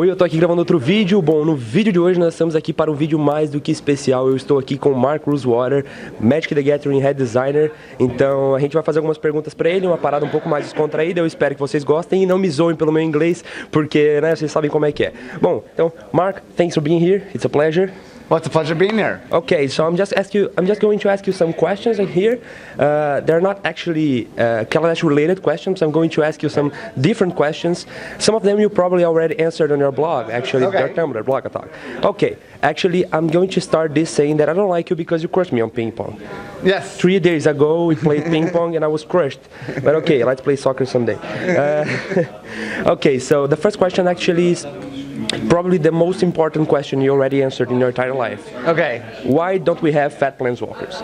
Oi, eu tô aqui gravando outro vídeo. Bom, no vídeo de hoje nós estamos aqui para um vídeo mais do que especial. Eu estou aqui com o Mark Rosewater, Magic the Gathering Head Designer. Então a gente vai fazer algumas perguntas para ele, uma parada um pouco mais descontraída. Eu espero que vocês gostem e não me zoem pelo meu inglês, porque né, vocês sabem como é que é. Bom, então, Mark, thanks for being here. It's a pleasure. Well, it's a pleasure being here. Okay, so I'm just going to ask you some questions in here. They're not actually Kaladesh-related questions. I'm going to ask you some different questions. Some of them you probably already answered on your blog, actually, Okay. your Tumblr blog talk. Okay, actually, I'm going to start this saying that I don't like you because you crushed me on ping pong. Yes. 3 days ago, we played ping pong and I was crushed. But okay, let's play soccer someday. Okay, so the first question actually is probably the most important question you already answered in your entire life. Okay. Why don't we have fat planeswalkers?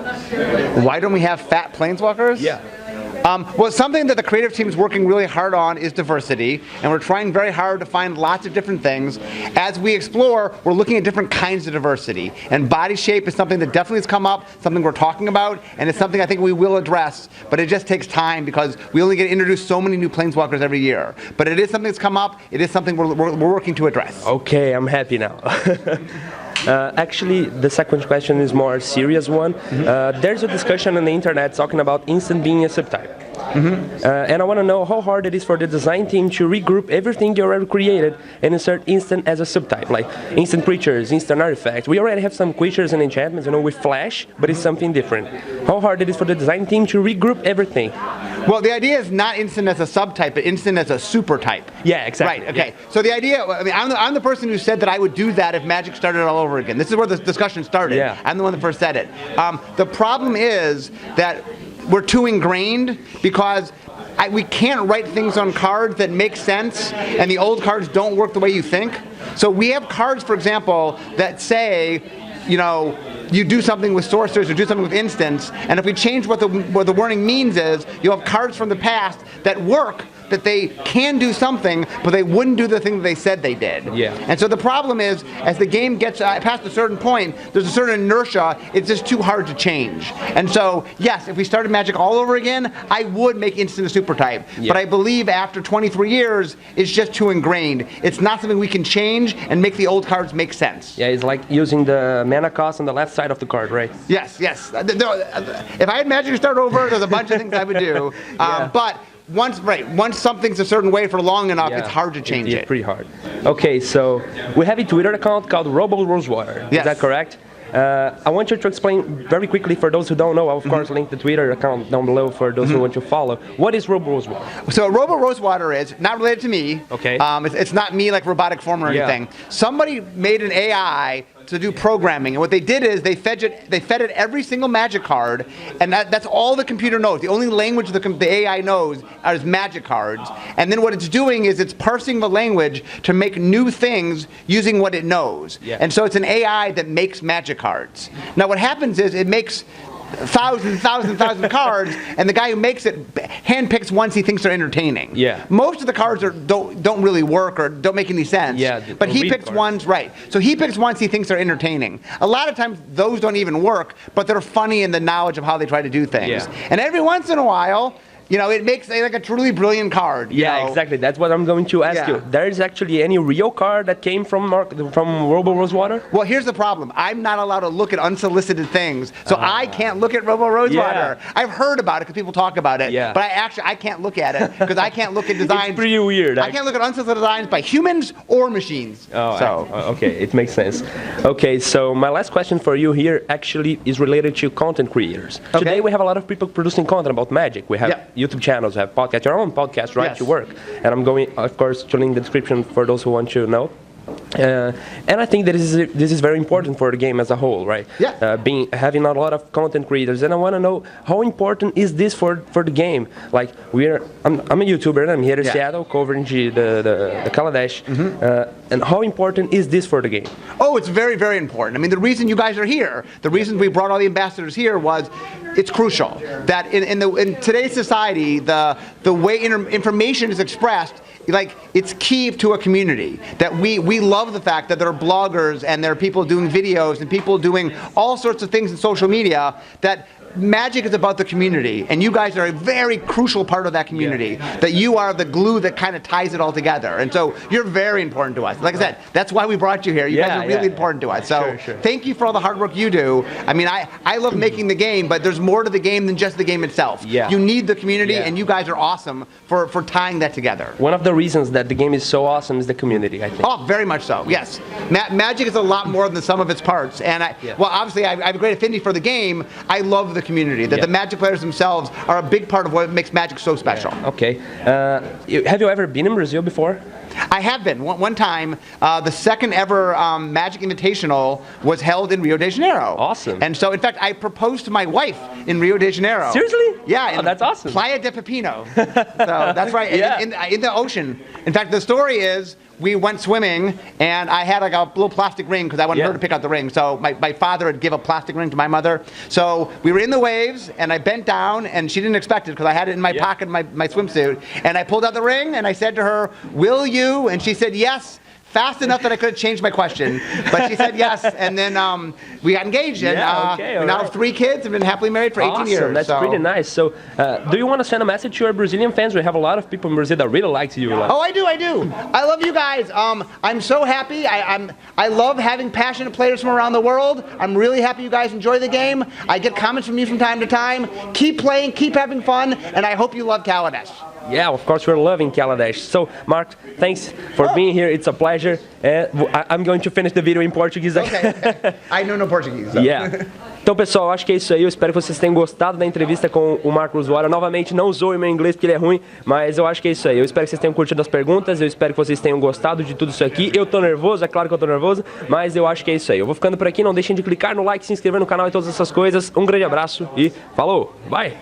Why don't we have fat planeswalkers? Yeah. Well, something that the creative team is working really hard on is diversity, and we're trying very hard to find lots of different things. As we explore, we're looking at different kinds of diversity, and body shape is something that definitely has come up, something we're talking about, and it's something I think we will address, but it just takes time because we only get introduced so many new planeswalkers every year. But it is something that's come up, it is something we're working to address. Okay, I'm happy now. Actually, the second question is more serious one. There's a discussion on the internet talking about instant being a subtype. And I want to know how hard it is for the design team to regroup everything you already created and insert instant as a subtype, like instant creatures, instant artifacts. We already have some creatures and enchantments, with Flash, but it's something different. How hard it is for the design team to regroup everything? Well, the idea is not instant as a subtype, but instant as a super type. Yeah, exactly. Right, okay. So the idea, I mean, I'm the person who said that I would do that if Magic started all over again. This is where the discussion started. Yeah. I'm the one that first said it. The problem is that we're too ingrained because we can't write things on cards that make sense, and the old cards don't work the way you think. So we have cards, for example, that say, you do something with sorcerers or do something with instants, and if we change what the wording means is, you'll have cards from the past that work, that they can do something, but they wouldn't do the thing that they said they did. Yeah. And so the problem is, as the game gets past a certain point, there's a certain inertia, it's just too hard to change. And so, yes, if we started Magic all over again, I would make instant a super type. Yeah. But I believe after 23 years, it's just too ingrained. It's not something we can change and make the old cards make sense. Yeah, it's like using the mana cost on the left side of the card, right? Yes, yes. If I had Magic to start over, there's a bunch of things I would do. Yeah. But once something's a certain way for long enough, it's hard to change it. It's pretty hard. Okay, so we have a Twitter account called Rosewater. Yes. Is that correct? I want you to explain very quickly for those who don't know. I'll of course link the Twitter account down below for those who want to follow. What is Rosewater? So Rosewater is not related to me. Okay. It's not me like robotic form or anything. Somebody made an AI to do programming, and what they did is they fed it every single Magic card, and that's all the computer knows. The only language the AI knows is Magic cards, and then what it's doing is it's parsing the language to make new things using what it knows. Yeah. And so it's an AI that makes Magic cards. Now what happens is it makes thousands cards, and the guy who makes it handpicks ones he thinks are entertaining. Yeah. Most of the cards don't really work or don't make any sense. Yeah. But he picks ones, right. So he picks ones he thinks are entertaining. A lot of times those don't even work, but they're funny in the knowledge of how they try to do things. Yeah. And every once in a while, it makes like a truly brilliant card. Yeah, exactly. That's what I'm going to ask you. There is actually any real card that came from Rosewater? Well, here's the problem. I'm not allowed to look at unsolicited things, so I can't look at Rosewater. Yeah. I've heard about it because people talk about it, but I can't look at it because I can't look at designs. It's pretty weird. I can't look at unsolicited designs by humans or machines. Okay, it makes sense. Okay, so my last question for you here actually is related to content creators. Okay. Today we have a lot of people producing content about Magic. We have YouTube channels, have podcasts, your own podcast, right, to work. And I'm going, of course, to link the description for those who want to know. And I think that this is very important for the game as a whole, right? Yeah. Having a lot of content creators, and I want to know how important is this for the game? Like I'm a YouTuber and I'm here in Seattle covering the Kaladesh, and how important is this for the game? Oh, it's very, very important. I mean, the reason you guys are here, the reason we brought all the ambassadors here was it's crucial that in today's society, the way information is expressed, like, it's key to a community. That we love the fact that there are bloggers and there are people doing videos and people doing all sorts of things in social media that Magic is about the community, and you guys are a very crucial part of that community. That you are the glue that kind of ties it all together, and so you're very important to us. Like I said, that's why we brought you here. You guys are really important to us. So thank you for all the hard work you do. I mean, I love making the game, but there's more to the game than just the game itself. You need the community, and you guys are awesome for tying that together. One of the reasons that the game is so awesome is the community, I think. Oh, very much so. Yes, Magic is a lot more than the sum of its parts, and well, obviously, I have a great affinity for the game. I love the community. That the Magic players themselves are a big part of what makes Magic so special. Okay. Have you ever been in Brazil before? I have been. One time, the second ever Magic Invitational was held in Rio de Janeiro. Awesome. And so, in fact, I proposed to my wife in Rio de Janeiro. Seriously? Yeah. Oh, that's awesome. Playa de Pepino. So that's right, in the ocean. In fact, the story is, we went swimming, and I had like a little plastic ring because I wanted her to pick out the ring. So my father would give a plastic ring to my mother. So we were in the waves, and I bent down, and she didn't expect it because I had it in my pocket, my swimsuit. And I pulled out the ring, and I said to her, "Will you?" And she said yes. Fast enough that I could have changed my question, but she said yes, and then we got engaged, and we now have 3 kids and been happily married for 18 years. That's pretty nice. So, do you want to send a message to your Brazilian fans? We have a lot of people in Brazil that really like you. Oh, I do. I love you guys. I'm so happy. I love having passionate players from around the world. I'm really happy you guys enjoy the game. I get comments from you from time to time. Keep playing, keep having fun, and I hope you love Kaladesh. Yeah, of course we're loving Kaladesh. So, Mark, thanks for being here. It's a pleasure. I'm going to finish the video in Portuguese. Okay. I know no Portuguese. So. Então, pessoal, acho que é isso aí. Eu espero que vocês tenham gostado da entrevista com o Mark Rosewater. Novamente, não zoe meu inglês porque ele é ruim, mas eu acho que é isso aí. Eu espero que vocês tenham curtido as perguntas, eu espero que vocês tenham gostado de tudo isso aqui. Eu tô nervoso, é claro que eu tô nervoso, mas eu acho que é isso aí. Eu vou ficando por aqui, não deixem de clicar no like, se inscrever no canal e todas essas coisas. Um grande abraço e falou! Bye!